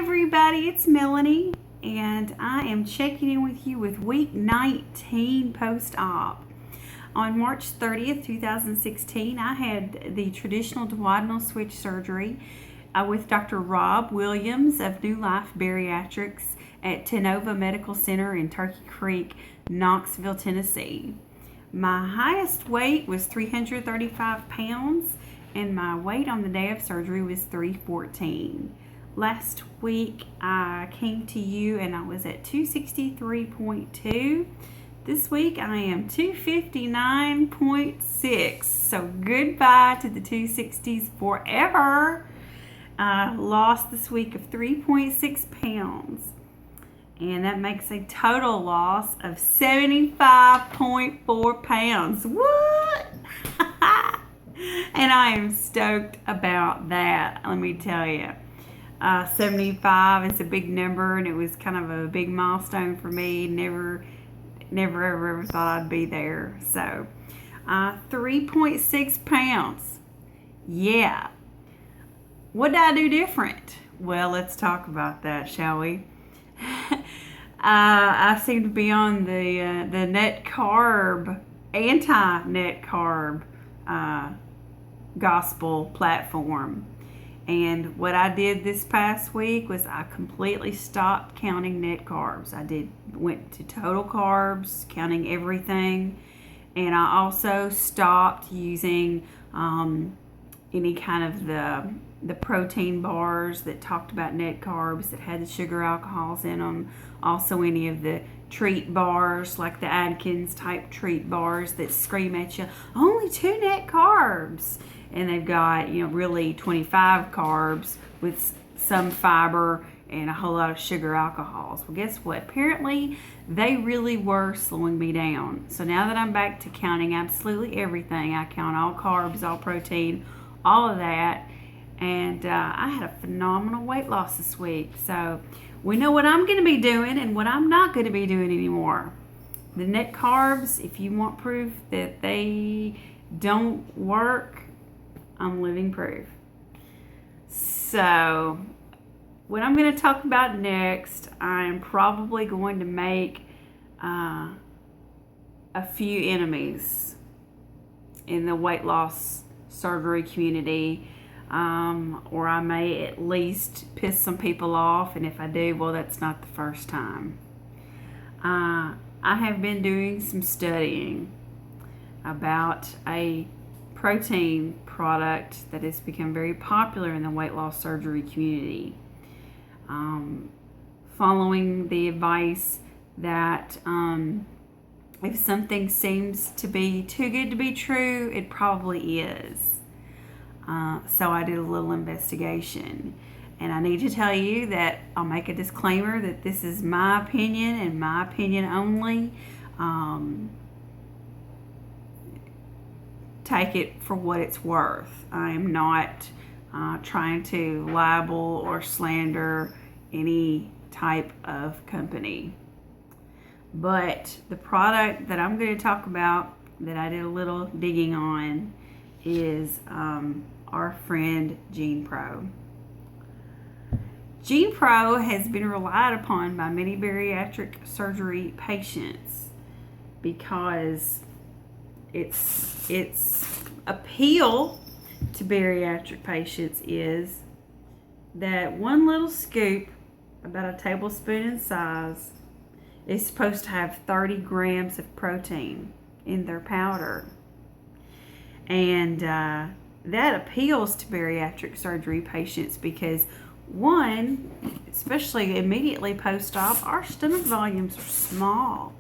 everybody, it's Melanie, and I am checking in with you with week 19 post-op. On March 30th, 2016, I had the traditional duodenal switch surgery with Dr. Rob Williams of New Life Bariatrics at Tenova Medical Center in Turkey Creek, Knoxville, Tennessee. My highest weight was 335 pounds, and my weight on the day of surgery was 314. Last week I came to you and I was at 263.2. This week I am 259.6. So goodbye to the 260s forever. I lost this week of 3.6 pounds. And that makes a total loss of 75.4 pounds. What? And I am stoked about that, let me tell you. 75 is a big number, and it was kind of a big milestone for me. Never ever thought I'd be there. So 3.6 pounds. Yeah. What did I do different? Well, let's talk about that, shall we? I seem to be on the net carb, anti-net carb gospel platform. And what I did this past week was I completely stopped counting net carbs. Went to total carbs, counting everything. And I also stopped using any kind of the protein bars that talked about net carbs that had the sugar alcohols in them. Also any of the treat bars like the Atkins type treat bars that scream at you, only 2 net carbs. And they've got, really 25 carbs with some fiber and a whole lot of sugar alcohols. Well, guess what? Apparently, they really were slowing me down. So now that I'm back to counting absolutely everything, I count all carbs, all protein, all of that. And I had a phenomenal weight loss this week. So we know what I'm going to be doing and what I'm not going to be doing anymore. The net carbs, if you want proof that they don't work, I'm living proof. So, what I'm going to talk about next, I'm probably going to make a few enemies in the weight loss surgery community, or I may at least piss some people off, and if I do, well, that's not the first time. I have been doing some studying about a protein product that has become very popular in the weight loss surgery community. Following the advice that if something seems to be too good to be true, it probably is. So I did a little investigation. And I need to tell you that I'll make a disclaimer that this is my opinion and my opinion only. Take it for what it's worth. I am not trying to libel or slander any type of company. But the product that I'm going to talk about that I did a little digging on is our friend Genepro. Genepro has been relied upon by many bariatric surgery patients because its appeal to bariatric patients is that one little scoop, about a tablespoon in size, is supposed to have 30 grams of protein in their powder. And that appeals to bariatric surgery patients because, one, especially immediately post-op, our stomach volumes are small.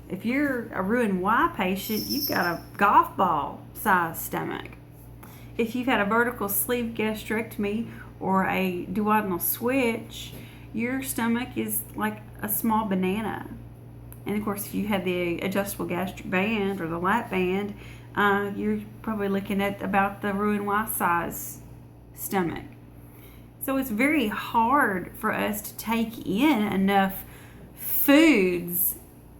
If you're a Roux-en-Y patient, you've got a golf ball size stomach. If you've had a vertical sleeve gastrectomy or a duodenal switch, your stomach is like a small banana. And of course, if you had the adjustable gastric band or the lap band, you're probably looking at about the Roux-en-Y size stomach. So it's very hard for us to take in enough foods,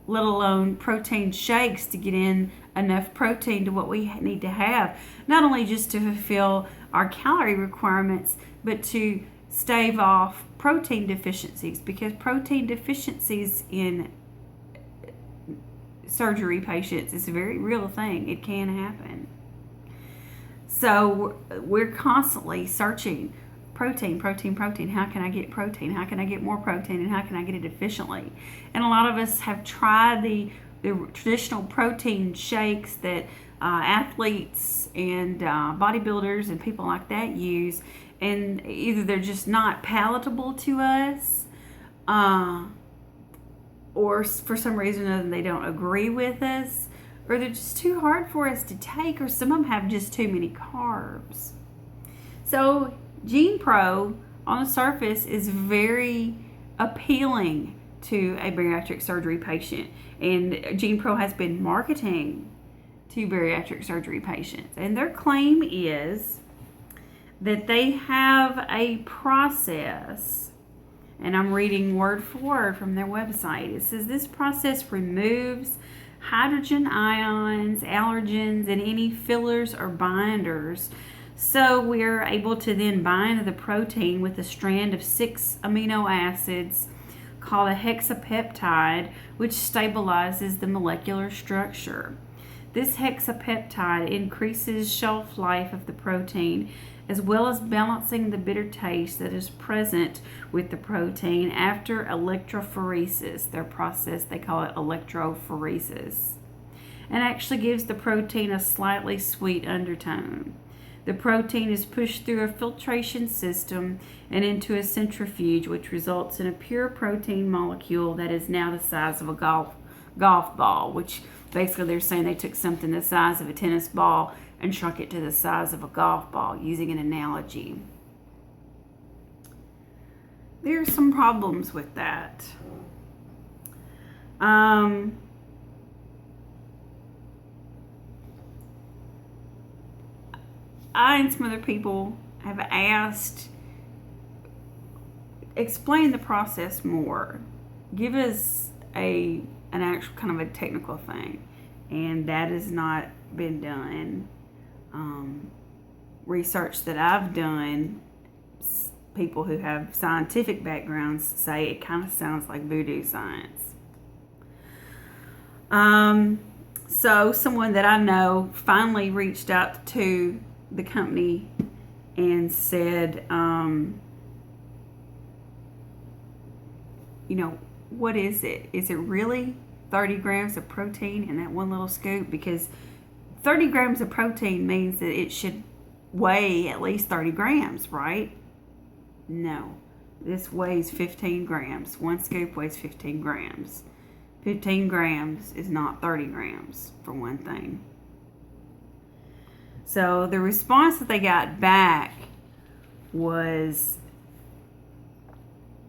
let alone protein shakes, to get in enough protein to what we need to have, not only just to fulfill our calorie requirements, but to stave off protein deficiencies, because protein deficiencies in surgery patients is a very real thing. It can happen. So we're constantly searching protein. How can I get protein? How can I get more protein? And how can I get it efficiently? And a lot of us have tried the traditional protein shakes that athletes and bodybuilders and people like that use, and either they're just not palatable to us, or for some reason or other they don't agree with us, or they're just too hard for us to take, or some of them have just too many carbs. So Genepro on the surface is very appealing to a bariatric surgery patient, and Genepro has been marketing to bariatric surgery patients, and their claim is that they have a process, and I'm reading word for word from their website. It says this process removes hydrogen ions, allergens, and any fillers or binders. So we're able to then bind the protein with a strand of 6 amino acids called a hexapeptide, which stabilizes the molecular structure. This hexapeptide increases shelf life of the protein, as well as balancing the bitter taste that is present with the protein after electrophoresis. Their process, they call it electrophoresis, and actually gives the protein a slightly sweet undertone. The protein is pushed through a filtration system and into a centrifuge, which results in a pure protein molecule that is now the size of a golf ball, which basically they're saying they took something the size of a tennis ball and shrunk it to the size of a golf ball, using an analogy. There are some problems with that. I and some other people have asked, explain the process more. Give us an actual kind of a technical thing. And that has not been done. Research that I've done, people who have scientific backgrounds say it kind of sounds like voodoo science. So someone that I know finally reached out to the company and said, what is it? Is it really 30 grams of protein in that one little scoop? Because 30 grams of protein means that it should weigh at least 30 grams, right? No. This weighs 15 grams. One scoop weighs 15 grams. 15 grams is not 30 grams, for one thing. So the response that they got back was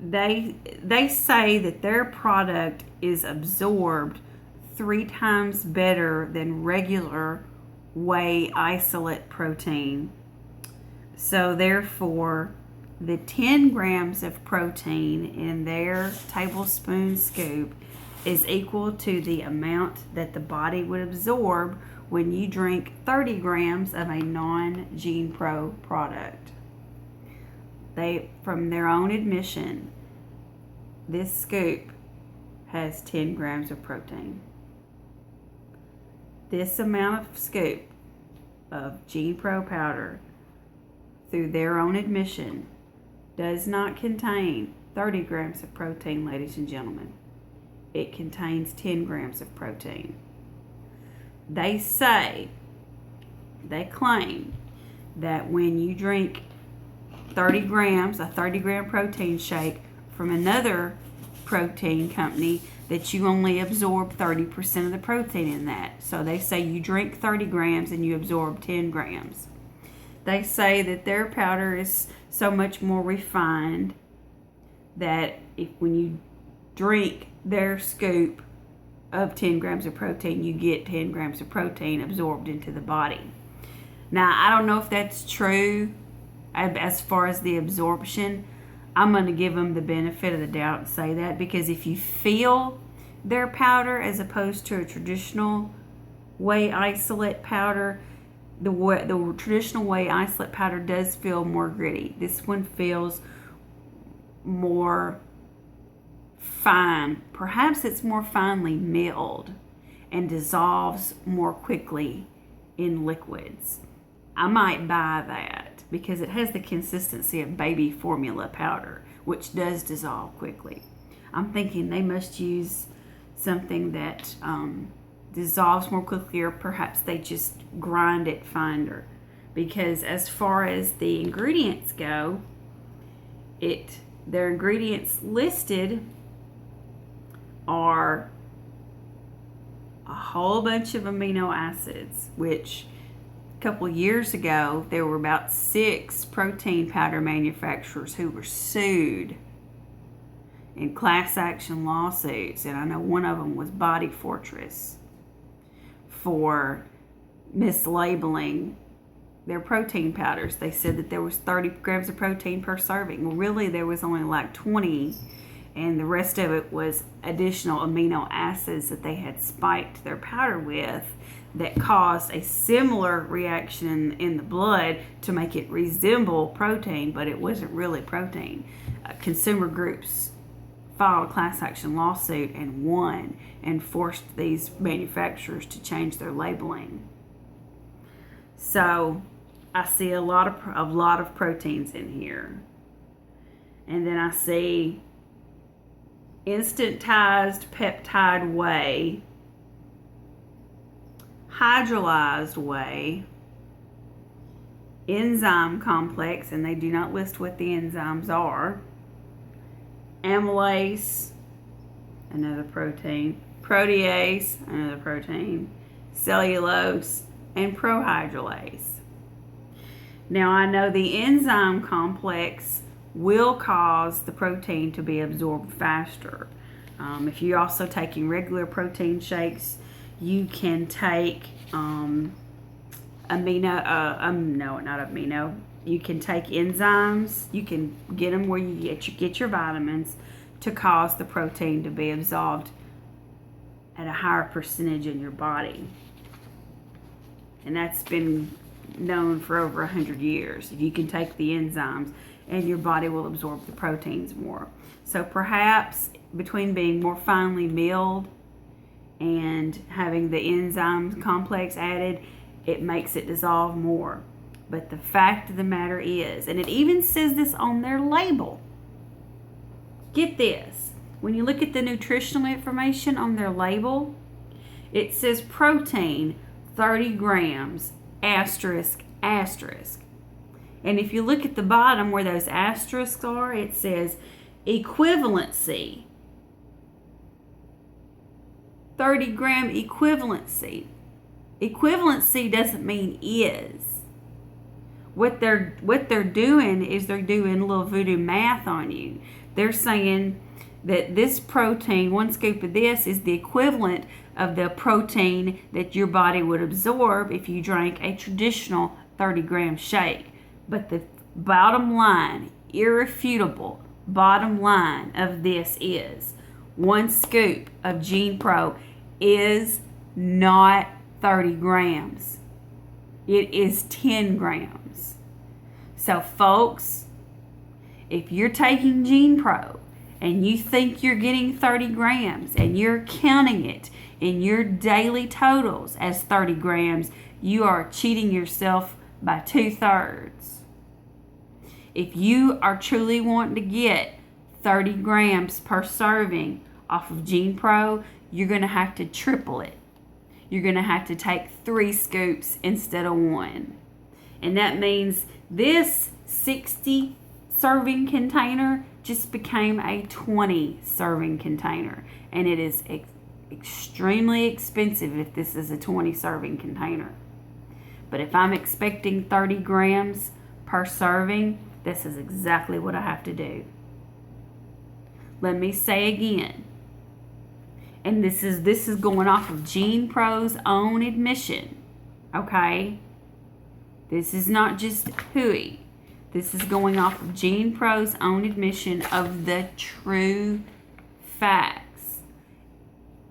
they say that their product is absorbed 3 times better than regular whey isolate protein. So therefore, the 10 grams of protein in their tablespoon scoop is equal to the amount that the body would absorb when you drink 30 grams of a non-Genepro product. They, from their own admission, this scoop has 10 grams of protein. This amount of scoop of Genepro powder, through their own admission, does not contain 30 grams of protein, ladies and gentlemen. It contains 10 grams of protein. They claim that when you drink 30 grams, a 30 gram protein shake from another protein company, that you only absorb 30% of the protein in that. So they say you drink 30 grams and you absorb 10 grams. They say that their powder is so much more refined that when you drink their scoop of 10 grams of protein, you get 10 grams of protein absorbed into the body. Now, I don't know if that's true as far as the absorption. I'm going to give them the benefit of the doubt and say that, because if you feel their powder as opposed to a traditional whey isolate powder, the traditional whey isolate powder does feel more gritty. This one feels more fine. Perhaps it's more finely milled and dissolves more quickly in liquids. I might buy that because it has the consistency of baby formula powder, which does dissolve quickly. I'm thinking they must use something that dissolves more quickly, or perhaps they just grind it finer. Because as far as the ingredients go, their ingredients listed are a whole bunch of amino acids, which a couple years ago there were about 6 protein powder manufacturers who were sued in class action lawsuits, and I know one of them was Body Fortress, for mislabeling their protein powders. They said that there was 30 grams of protein per serving. Well, really there was only like 20, and the rest of it was additional amino acids that they had spiked their powder with that caused a similar reaction in the blood to make it resemble protein, but it wasn't really protein. Consumer groups filed a class action lawsuit and won, and forced these manufacturers to change their labeling. So I see a lot of proteins in here, and then I see instantized peptide whey, hydrolyzed whey, enzyme complex, and they do not list what the enzymes are, amylase, another protein, protease, another protein, cellulose, and prohydrolase. Now I know the enzyme complex will cause the protein to be absorbed faster. If you're also taking regular protein shakes, you can take you can take enzymes. You can get them where you get your vitamins to cause the protein to be absorbed at a higher percentage in your body. And that's been known for over 100 years. You can take the enzymes and your body will absorb the proteins more. So perhaps between being more finely milled and having the enzyme complex added, it makes it dissolve more. But the fact of the matter is, and it even says this on their label, get this, when you look at the nutritional information on their label, it says protein 30 grams, asterisk, asterisk. And if you look at the bottom where those asterisks are, it says equivalency. 30 gram equivalency. Equivalency doesn't mean is. What they're doing is they're doing a little voodoo math on you. They're saying that this protein, 1 scoop of this, is the equivalent of the protein that your body would absorb if you drank a traditional 30-gram shake. But the bottom line, irrefutable bottom line of this is 1 scoop of Genepro is not 30 grams. It is 10 grams. So folks, if you're taking Genepro and you think you're getting 30 grams and you're counting it in your daily totals as 30 grams, you are cheating yourself by 2/3. If you are truly wanting to get 30 grams per serving off of Genepro, you're going to have to triple it. You're going to have to take 3 scoops instead of 1. And that means this 60 serving container just became a 20 serving container. And it is extremely expensive if this is a 20 serving container. But if I'm expecting 30 grams per serving, this is exactly what I have to do. Let me say again, and this is going off of Genepro's own admission, okay? This is not just hooey. This is going off of Genepro's own admission of the true facts.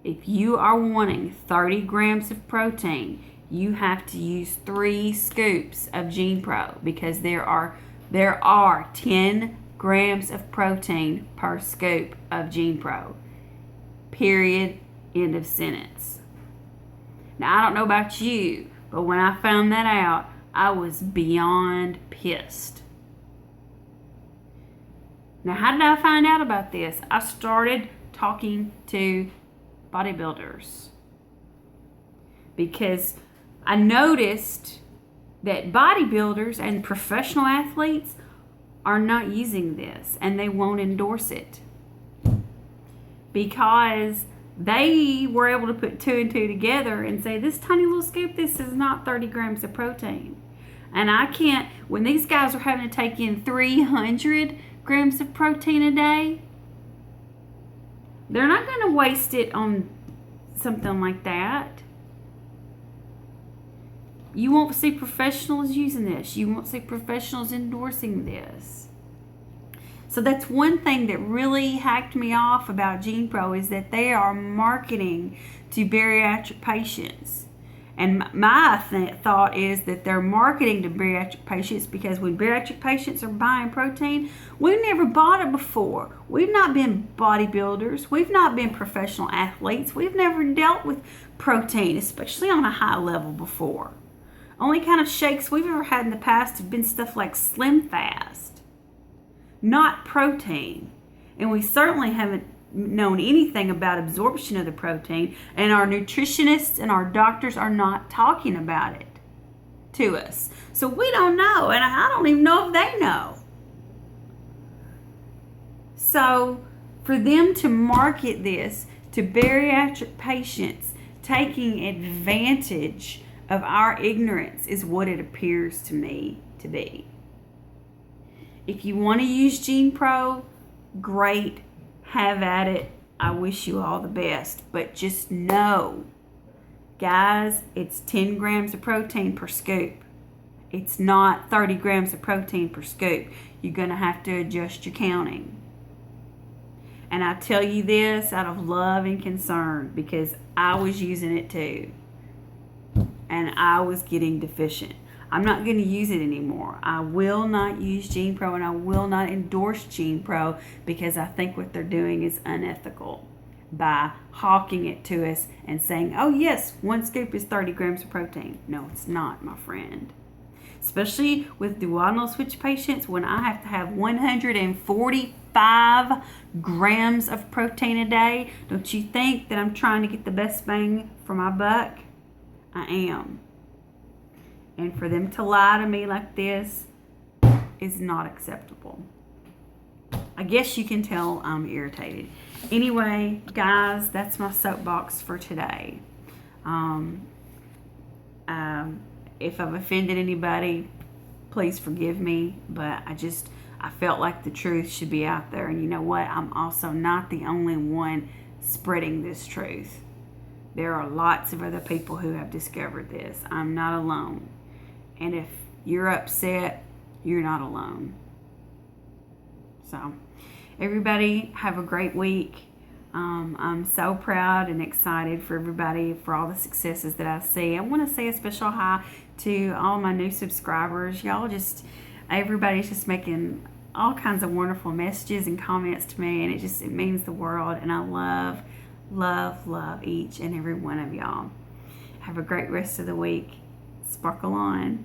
If you are wanting 30 grams of protein, you have to use 3 scoops of Genepro, because there are 10 grams of protein per scoop of Genepro. Period. End of sentence. Now, I don't know about you, but when I found that out, I was beyond pissed. Now, how did I find out about this? I started talking to bodybuilders because I noticed that bodybuilders and professional athletes are not using this, and they won't endorse it because they were able to put 2 and 2 together and say, this tiny little scoop, this is not 30 grams of protein. And I can't, when these guys are having to take in 300 grams of protein a day, they're not going to waste it on something like that. You won't see professionals using this. You won't see professionals endorsing this. So that's one thing that really hacked me off about Genepro, is that they are marketing to bariatric patients. And my thought is that they're marketing to bariatric patients because when bariatric patients are buying protein, we've never bought it before. We've not been bodybuilders. We've not been professional athletes. We've never dealt with protein, especially on a high level before. Only kind of shakes we've ever had in the past have been stuff like Slim Fast, not protein. And we certainly haven't known anything about absorption of the protein, and our nutritionists and our doctors are not talking about it to us. So we don't know, and I don't even know if they know. So for them to market this to bariatric patients, taking advantage of our ignorance, is what it appears to me to be. If you want to use Genepro, great. Have at it. I wish you all the best. But just know, guys, it's 10 grams of protein per scoop. It's not 30 grams of protein per scoop. You're going to have to adjust your counting. And I tell you this out of love and concern because I was using it too. And I was getting deficient. I'm not going to use it anymore. I will not use Genepro, and I will not endorse Genepro because I think what they're doing is unethical by hawking it to us and saying, oh yes, 1 scoop is 30 grams of protein. No, it's not, my friend. Especially with duodenal switch patients, when I have to have 145 grams of protein a day. Don't you think that I'm trying to get the best bang for my buck? I am. And for them to lie to me like this is not acceptable. I guess you can tell I'm irritated. Anyway, guys, that's my soapbox for today. If I've offended anybody, please forgive me. But I felt like the truth should be out there. And you know what? I'm also not the only one spreading this truth. There are lots of other people who have discovered this. I'm not alone. And if you're upset, you're not alone. So, everybody, have a great week. I'm so proud and excited for everybody, for all the successes that I see. I want to say a special hi to all my new subscribers. Everybody's just making all kinds of wonderful messages and comments to me, and it means the world. And I love each and every one of y'all. Have a great rest of the week. Sparkle on.